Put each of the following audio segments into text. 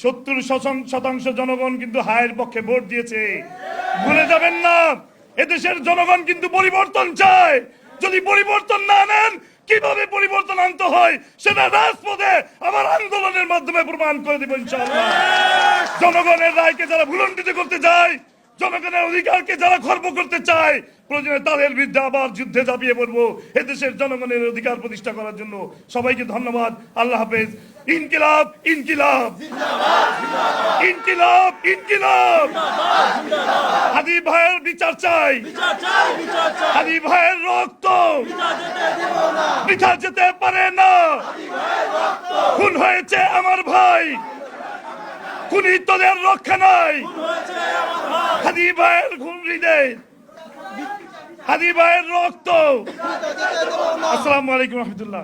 70% জনগণ কিন্তু হায়ের পক্ষে ভোট দিয়েছে। ভুলে যাবেন না, এদেশের জনগণ কিন্তু পরিবর্তন চায়। যদি পরিবর্তন না আনেন, কিভাবে পরিবর্তন আনতে হয় সেটা রাজপথে আমার আন্দোলনের মাধ্যমে প্রমাণ করে দেব ইনশাআল্লাহ। জনগণের রায়কে যারা ভুলণ্ঠিত করতে চায়, জনগণের অধিকারকে যারা খর্ব করতে চায়, প্রয়োজনে তাদের বিরুদ্ধে আবার যুদ্ধে ঝাঁপিয়ে পড়বো এদেশের জনগণের অধিকার প্রতিষ্ঠা করার জন্য। সবাইকে ধন্যবাদ। আল্লাহ হাফেজ। ইনকিলাব ইনকিলাব ইনকিলাব ইনকিলাব। হাদি ভাইয়ের বিচার চাই, হাদি ভাইয়ের রক্ত বৃথা যেতে পারে না। খুন হয়েছে আমার ভাই, খুনি তোদের রক্ষা নাই। হাদি ভাইয়ের খুন হৃদয়, হাদি ভাইয়ের রক্ত। আসসালামু আলাইকুম রহমতুল্লাহ।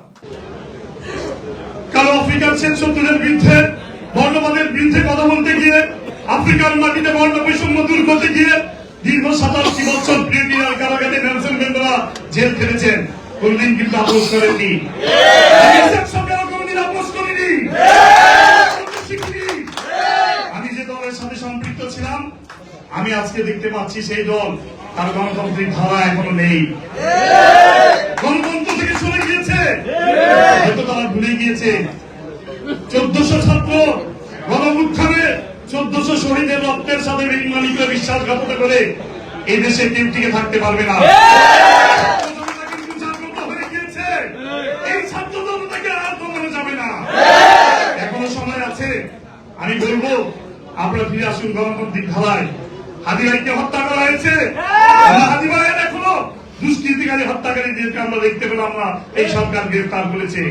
কালো আফ্রিকার শেষ শত্রুদের বিরুদ্ধে, বর্ণবাদের বিরুদ্ধে কথা বলতে গিয়ে, আফ্রিকার মাটিতে বর্ণ বৈষম্য দূর করতে গিয়ে দীর্ঘ 87 বছর ব্রিগেডিয়ার কারাগারে নেলসন ম্যান্ডেলা জেল খেটেছেন। কোনদিন কিন্তু আপোষ করেননি। আমি যে দলের সাথে সম্পৃক্ত ছিলাম, আমি আজকে দেখতে পাচ্ছি সেই দল তার গণতান্ত্রিক ধারা এখনো নেই, গণতন্ত্র থেকে সরে গিয়েছে। হয়তো তারা ভুলে গিয়েছে 1400 ছাত্র গণঅভ্যুত্থানে 1400 শহীদের রক্তের সাথে বেঈমানিকে বিশ্বাসঘাতকতা করে এই দেশে কেউ টিকে থাকতে পারবে না। কিন্তু জাগ্রত হয়ে গিয়েছে, এই ছাত্র জনতাকে আর কমানো যাবে না। এখনো সময় আছে। আমি বলবো আপনারা ফিরে আসুন গণতান্ত্রিক ধারায়। হাদি ভাইকে হত্যা করা হয়েছে, হাদি ভাইয়ের এখনো দুষ্কৃতিকারী হত্যাকারীদেরকে আমরা দেখতে পেলাম না। এই সরকার গ্রেফতার করেছে,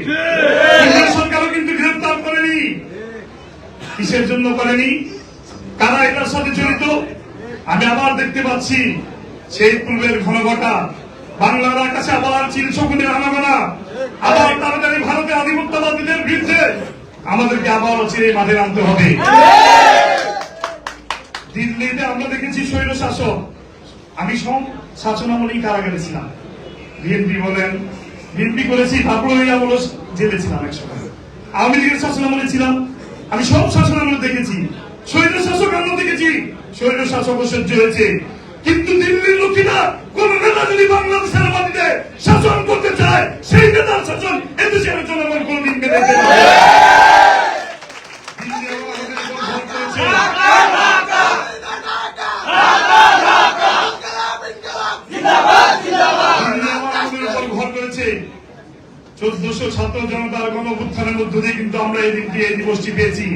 সরকারও কিন্তু গ্রেফতার করেনি। কিসের জন্য করেনি? কারা এটার সাথে জড়িত? আমি আবার দেখতে পাচ্ছি সেই পূর্বের ঘনঘটা বাংলার আকাশে আবার চীন শকুনের আনাগোনা, আবার তাড়াতাড়ি ভারতের আধিপত্যবাদীদের বিরুদ্ধে আমাদেরকে আবার চিরে মাঠে নামতে হবে। দিল্লিতে আমরা দেখেছি স্বৈর শাসক। আমি সব শাসনামলেই কারাগারে ছিলাম। বিএনপি বলেন, বিএনপি করেছি, তারপরে আমল জেলে ছিলাম একসময়। আওয়ামী লীগের শাসনামলে ছিলাম। আমি সব শাসনামলে দেখেছি। স্বৈর শাসক আমরা দেখেছি, স্বৈর শাসক সহ্য হয়েছে। কিন্তু দিল্লির লোকেরা কোন নেতা যদি বাংলাদেশের মাটিতে শাসন করতে চায়, সেই নেতার শাসন এদেশের জনগণ কোনদিন মেনে নেবে না। ভর করেছে 1400 ছাত্র জনতার গণঅভ্যুত্থানের মধ্য দিয়ে কিন্তু আমরা এই দিনটি, এই দিবসটি পেয়েছি।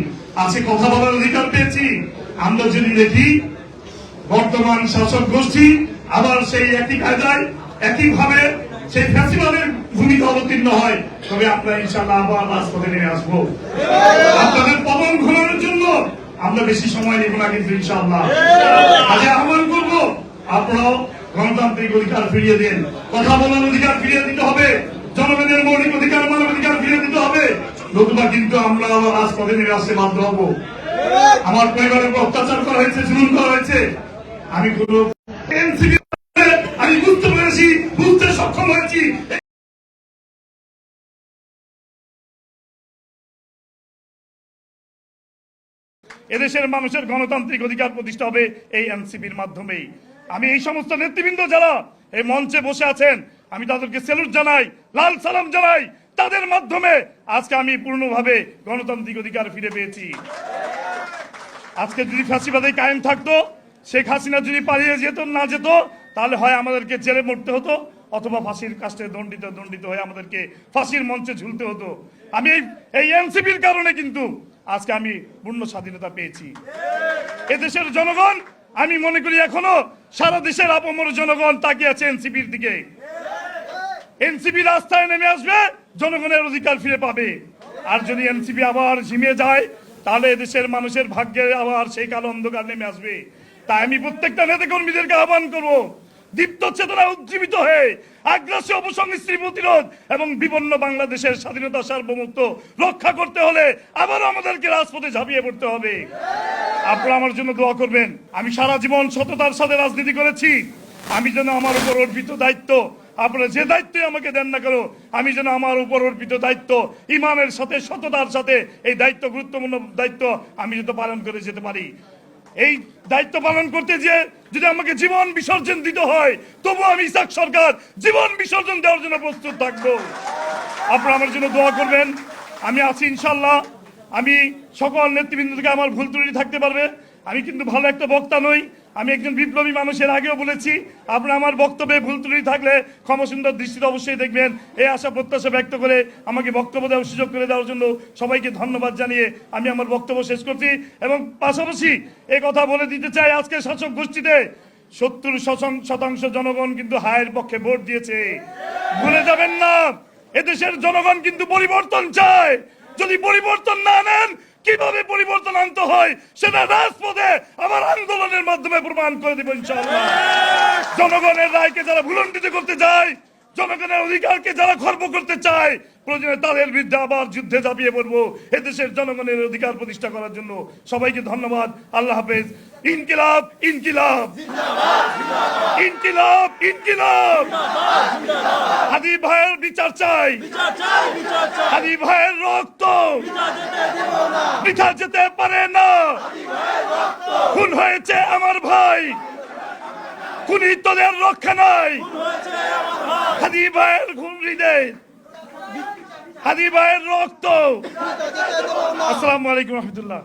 আছে কথা বলার অধিকার পেয়েছি। আমরা যদি দেখি বর্তমান শাসক গোষ্ঠী আবার সেই একই কায়দায়, একইভাবে সেই ফ্যাসিবাদের ভূমিকা অবতীর্ণ হয়, তবে আপনারা ইনশাআল্লাহ আবার রাজপথে নেমে আসবো। আপনাদের পবন ঘোরানোর জন্য আমরা বেশি সময় নেব না কিন্তু ইনশাআল্লাহ। আজকে আহ্বান করবো আপনারাও গণতান্ত্রিক অধিকার ফিরিয়ে দেন, কথা বলার অধিকার ফিরিয়ে দিতে হবে, জনগণের মৌলিক অধিকার, মানব অধিকার ফিরিয়ে দিতে হবে। নতুবা কিন্তু আমরা আবার রাজপথে নেমে আসতে বাধ্য হব। আমার পরিবারের উপর অত্যাচার করা হয়েছে, জুলুম করা হয়েছে। আমি কোন এনসিপি আমি বুঝতে পেরেছি, বুঝতে সক্ষম হয়েছি। এদেশের মানুষের গণতান্ত্রিক অধিকার প্রতিষ্ঠা হবে এই এনসিপির মাধ্যমেই। আমি এই সমস্ত নেতৃবৃন্দ যারা এই মঞ্চে বসে আছেন, আমি তাদেরকে স্যালুট জানাই, লাল সালাম জানাই। তাদের মাধ্যমে আজকে আমি পূর্ণভাবে গণতান্ত্রিক অধিকার ফিরে পেয়েছি। আজকে যদি ফ্যাসিবাদে কায়েম থাকতো, শেখ হাসিনা যদি পালিয়ে যেত না যেত, তাহলে হয় আমাদেরকে জেলে মরতে হতো, অথবা ফাঁসির কাস্টে দণ্ডিত হয়ে আমাদেরকে ফাঁসির মঞ্চে ঝুলতে হতো। আমি এই এনসিপির কারণে কিন্তু আজকে আমি পূর্ণ স্বাধীনতা পেয়েছি। এদেশের জনগণ, আমি মনে করি এখনো সারা দেশের আপামর জনগণ তাকিয়ে আছে এনসিপির দিকে। এনসিপি রাস্তায় নেমে আসবে, জনগণের অধিকার ফিরে পাবে। আর যদি এনসিপি আবার ঝিমিয়ে যায়, তাহলে এদেশের মানুষের ভাগ্যে আবার সেই কালো অন্ধকার নেমে আসবে। তাই আমি প্রত্যেকটা নেতা কর্মীদেরকে আহ্বান করবো, দীপ্ত চেতনা উজ্জীবিত হয়ে আগ্রাসী অপসংস্কৃতি প্রতিরোধ এবং বিপন্ন বাংলাদেশের স্বাধীনতা সার্বভৌমত্ব রক্ষা করতে হলে আবারও আমাদেরকে রাজপথে ঝাঁপিয়ে পড়তে হবে। আপনারা আমার জন্য দোয়া করবেন। আমি সারা জীবন সততার সাথে রাজনীতি করেছি। আমি যেন আমার উপর অর্পিত দায়িত্ব আপনারা যে দায়িত্বই আমাকে দেন না কেন, আমি যেন আমার উপর অর্পিত দায়িত্ব ইমানের সাথে, সততার সাথে এই দায়িত্ব, গুরুত্বপূর্ণ দায়িত্ব আমি যাতে পালন করে যেতে পারি। এই দায়িত্ব পালন করতে গিয়ে যদি আমাকে জীবন বিসর্জন দিতে হয়, তবু আমি ইসাক সরকার জীবন বিসর্জন দেওয়ার জন্য প্রস্তুত থাকবো। আপনারা আমার জন্য দোয়া করবেন। আমি আছি ইনশাল্লাহ। আমি সকল নেতৃবৃন্দ থেকে আমার ভুল ত্রুটি থাকতে পারবে। আমি কিন্তু ভালো একটা বক্তা নই, আমি একজন বিপ্লবী মানুষের আগেও বলেছি। আপনারা আমার বক্তব্যে ভুল ত্রুটি থাকলে ক্ষমাসুন্দর দৃষ্টিতে অবশ্যই দেখবেন। এই আশা প্রত্যাশা ব্যক্ত করে আমাকে বক্তব্য দেওয়ার সুযোগ করে দেওয়ার জন্য সবাইকে ধন্যবাদ জানিয়ে আমি আমার বক্তব্য শেষ করছি। এবং পাশাপাশি এই কথা বলে দিতে চাই, আজকে শাসক গোষ্ঠীতে 70% জনগণ কিন্তু হায়ের পক্ষে ভোট দিয়েছে। ভুলে যাবেন না, এদেশের জনগণ কিন্তু পরিবর্তন চায়। যদি পরিবর্তন না নেন, কিভাবে পরিবর্তন আনতে হয় সেটা রাজপথে আমার আন্দোলনের মাধ্যমে প্রমাণ করে দেব ইনশাআল্লাহ। জনগণের রায়কে যারা ভুলণ্ঠিত করতে চায়, জনগণের অধিকারকে যারা খর্ব করতে চায়, প্রয়োজনে তাদের বিরুদ্ধে আবার যুদ্ধে ঝাঁপিয়ে পড়বো এদেশের জনগণের অধিকার প্রতিষ্ঠা করার জন্য। সবাইকে ধন্যবাদ। আল্লাহ হাফেজ। ইনকিলাব ইনকিলাব ইনকিলাব ইনকিলাব। হাদি ভাইয়ের বিচার চাই, হাদি ভাইয়ের রক্ত বৃথা যেতে পারে না। খুন হয়েছে আমার ভাই, খুনি তোদের রক্ষা নাই। হাদি ভাইয়ের খুন হৃদয়, হাদি ভাইয়ের রক্ত। আসসালামু আলাইকুম রহমতুল্লাহ।